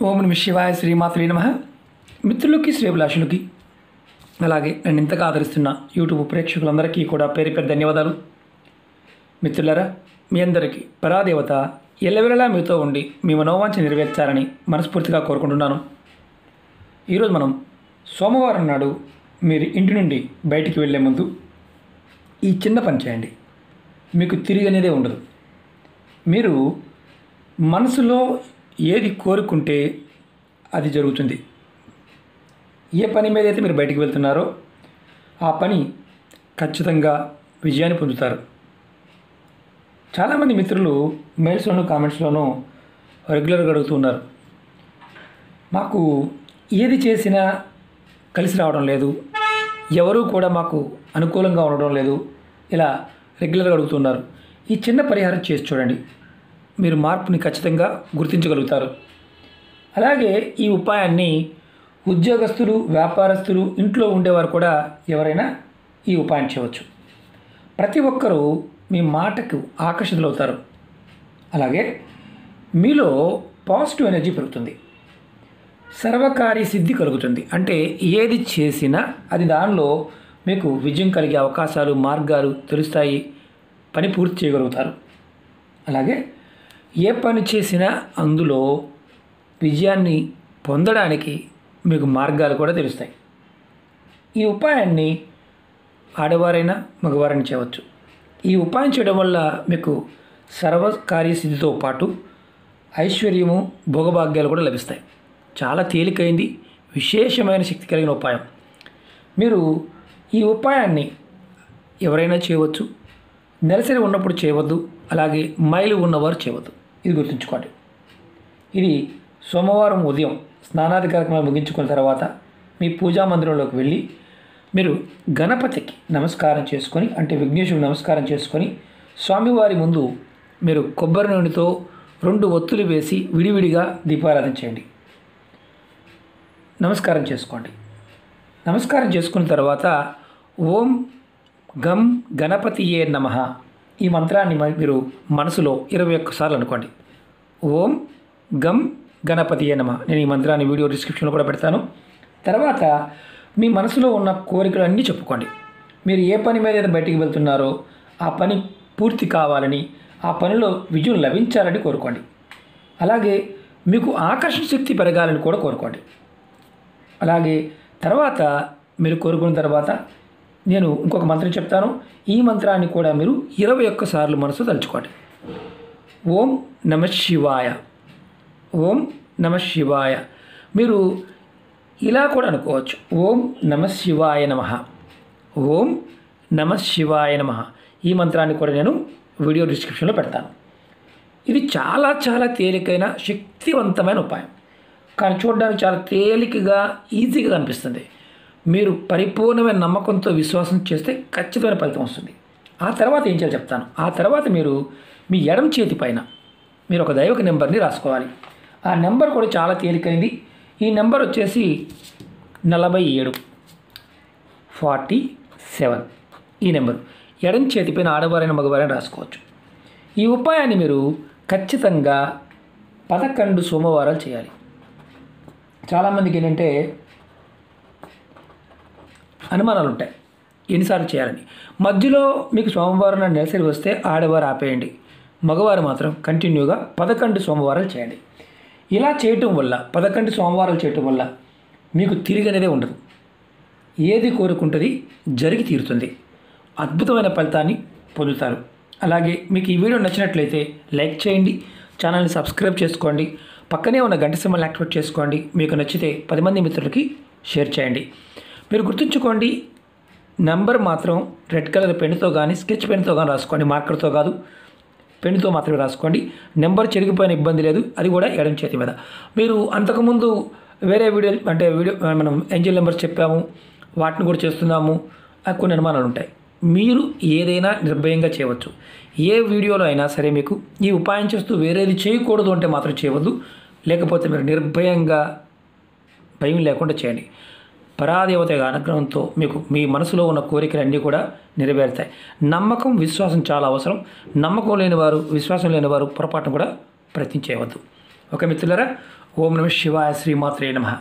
ఓం నమ శివాయ శ్రీమాత్రే నమః. మిత్రులకి శ్రేభిలాషులకి అలాగే నన్ను ఇంతగా ఆదరిస్తున్న యూట్యూబ్ ప్రేక్షకులందరికీ కూడా పేరు పేరు ధన్యవాదాలు. మిత్రులారా, మీ అందరికీ పరాదేవత ఎల్లవెల్లలా మీతో ఉండి మీ మనోవాంఛ నెరవేర్చాలని మనస్ఫూర్తిగా కోరుకుంటున్నాను. ఈరోజు మనం సోమవారం నాడు మీరు ఇంటి నుండి బయటికి వెళ్ళే ముందు ఈ చిన్న పని చేయండి. మీకు తిరిగి అనేదే ఉండదు. మీరు మనసులో ఏది కోరుకుంటే అది జరుగుతుంది. ఏ పని మీద అయితే మీరు బయటికి వెళ్తున్నారో ఆ పని ఖచ్చితంగా విజయాన్ని పొందుతారు. చాలామంది మిత్రులు మెయిల్స్లోనూ కామెంట్స్లోనూ రెగ్యులర్గా అడుగుతున్నారు, మాకు ఏది చేసినా కలిసి రావడం లేదు, ఎవరూ కూడా మాకు అనుకూలంగా ఉండడం లేదు, ఇలా రెగ్యులర్గా అడుగుతున్నారు. ఈ చిన్న పరిహారం చేసి చూడండి, మీరు మార్పుని ఖచ్చితంగా గుర్తించగలుగుతారు. అలాగే ఈ ఉపాయాన్ని ఉద్యోగస్తులు, వ్యాపారస్తులు, ఇంట్లో ఉండేవారు కూడా ఎవరైనా ఈ ఉపాయం చేయవచ్చు. ప్రతి ఒక్కరూ మీ మాటకు ఆకర్షితులవుతారు. అలాగే మీలో పాజిటివ్ ఎనర్జీ పెరుగుతుంది, సర్వకార్య సిద్ధి కలుగుతుంది. అంటే ఏది చేసినా అది దానిలో మీకు విజయం కలిగే అవకాశాలు, మార్గాలు తెలుస్తాయి, పని పూర్తి చేయగలుగుతారు. అలాగే ఏ పని చేసినా అందులో విజయాన్ని పొందడానికి మీకు మార్గాలు కూడా తెలుస్తాయి. ఈ ఉపాయాన్ని ఆడవారైనా మగవారైనా చేయవచ్చు. ఈ ఉపాయం చేయడం వల్ల మీకు సర్వకార్యసిద్ధితో పాటు ఐశ్వర్యము, భోగభాగ్యాలు కూడా లభిస్తాయి. చాలా తేలికైంది, విశేషమైన శక్తి కలిగిన ఉపాయం. మీరు ఈ ఉపాయాన్ని ఎవరైనా చేయవచ్చు. నెలసరి ఉన్నప్పుడు చేయవద్దు, అలాగే మైలు ఉన్నవారు చేయవద్దు. ఇది గుర్తుంచుకోండి. ఇది సోమవారం ఉదయం స్నానాది కార్యక్రమాలు ముగించుకున్న తర్వాత మీ పూజా మందిరంలోకి వెళ్ళి మీరు గణపతికి నమస్కారం చేసుకొని, అంటే విఘ్నేశ్వరుడు నమస్కారం చేసుకొని, స్వామివారి ముందు మీరు కొబ్బరి నూనెతో 2 ఒత్తులు వేసి విడివిడిగా దీపారాధన చేయండి. నమస్కారం చేసుకోండి. నమస్కారం చేసుకున్న తర్వాత ఓం గం గణపతియే నమః ఈ మంత్రాన్ని మీరు మనసులో 21 సార్లు అనుకోండి. ఓం గం గణపతియే నమః. నేను ఈ మంత్రాన్ని వీడియో డిస్క్రిప్షన్లో కూడా పెడతాను. తర్వాత మీ మనసులో ఉన్న కోరికలన్నీ చెప్పుకోండి. మీరు ఏ పని మీద అయితే బయటికి వెళ్తున్నారో ఆ పని పూర్తి కావాలని, ఆ పనిలో విజయం లభించాలని కోరుకోండి. అలాగే మీకు ఆకర్షణ శక్తి పెరగాలని కూడా కోరుకోండి. అలాగే తర్వాత మీరు కోరుకున్న తర్వాత నేను ఇంకొక మంత్రం చెప్తాను. ఈ మంత్రాన్ని కూడా మీరు 21 సార్లు మనసు తలుచుకోండి. ఓం నమః శివాయ, ఓం నమః శివాయ. మీరు ఇలా కూడా అనుకోవచ్చు, ఓం నమః శివాయ నమః, ఓం నమః శివాయ నమః. ఈ మంత్రాన్ని కూడా నేను వీడియో డిస్క్రిప్షన్లో పెడతాను. ఇది చాలా చాలా తేలికైన శక్తివంతమైన ఉపాయం, కానీ చూడడానికి చాలా తేలికగా ఈజీగా కనిపిస్తుంది. మీరు పరిపూర్ణమైన నమ్మకంతో విశ్వాసం చేస్తే ఖచ్చితమైన ఫలితం వస్తుంది. ఆ తర్వాత ఏం చేయాలో చెప్తాను. ఆ తర్వాత మీరు మీ ఎడమ చేతి పైన మీరు ఒక దైవక నెంబర్ని రాసుకోవాలి. ఆ నెంబర్ కూడా చాలా తేలికైంది. ఈ నెంబర్ వచ్చేసి 47 ఈ నెంబరు ఎడమ చేతి పైన ఆడవారైన మగవారైనా రాసుకోవచ్చు. ఈ ఉపాయాన్ని మీరు ఖచ్చితంగా 11 సోమవారాలు చేయాలి. చాలామందికి ఏంటంటే అనుమానాలు ఉంటాయి, ఎన్నిసార్లు చేయాలని. మధ్యలో మీకు సోమవారం నాడు నెలసరి వస్తే ఆడవారు ఆపేయండి, మగవారు మాత్రం కంటిన్యూగా 11 సోమవారాలు చేయండి. ఇలా చేయటం వల్ల 11 సోమవారాలు చేయటం వల్ల మీకు తిరిగి అనేదే ఉండదు. ఏది కోరుకుంటుంది జరిగి తీరుతుంది. అద్భుతమైన ఫలితాన్ని పొందుతారు. అలాగే మీకు ఈ వీడియో నచ్చినట్లయితే లైక్ చేయండి, ఛానల్ని సబ్స్క్రైబ్ చేసుకోండి, పక్కనే ఉన్న గంట సింబల్ని యాక్టివేట్ చేసుకోండి. మీకు నచ్చితే 10 మంది మిత్రులకి షేర్ చేయండి. మీరు గుర్తుంచుకోండి, నెంబర్ మాత్రం రెడ్ కలర్ పెన్నుతో కానీ స్కెచ్ పెన్తో కానీ రాసుకోండి, మార్కర్తో కాదు, పెన్నుతో మాత్రమే రాసుకోండి. నెంబర్ చెరిగిపోయిన ఇబ్బంది లేదు, అది కూడా ఎడమ చేతి మీద. మీరు అంతకుముందు వేరే వీడియో మనం ఏంజల్ నెంబర్స్ చెప్పాము, వాటిని కూడా చేస్తున్నాము, కొన్ని అనుమానాలు ఉంటాయి. మీరు ఏదైనా నిర్భయంగా చేయవచ్చు. ఏ వీడియోలో అయినా సరే మీకు ఈ ఉపాయం చేస్తూ వేరేది చేయకూడదు అంటే మాత్రం చేయవద్దు. లేకపోతే మీరు నిర్భయంగా భయం లేకుండా చేయండి. పరాదేవత అనుగ్రహంతో మీకు మీ మనసులో ఉన్న కోరికలన్నీ కూడా నెరవేరుతాయి. నమ్మకం, విశ్వాసం చాలా అవసరం. నమ్మకం లేనివారు, విశ్వాసం లేనివారు పొరపాటును కూడా ప్రయత్నం చేయవద్దు. ఓకే మిత్రులారా, ఓం నమః శివాయ, శ్రీమాత్రే నమః.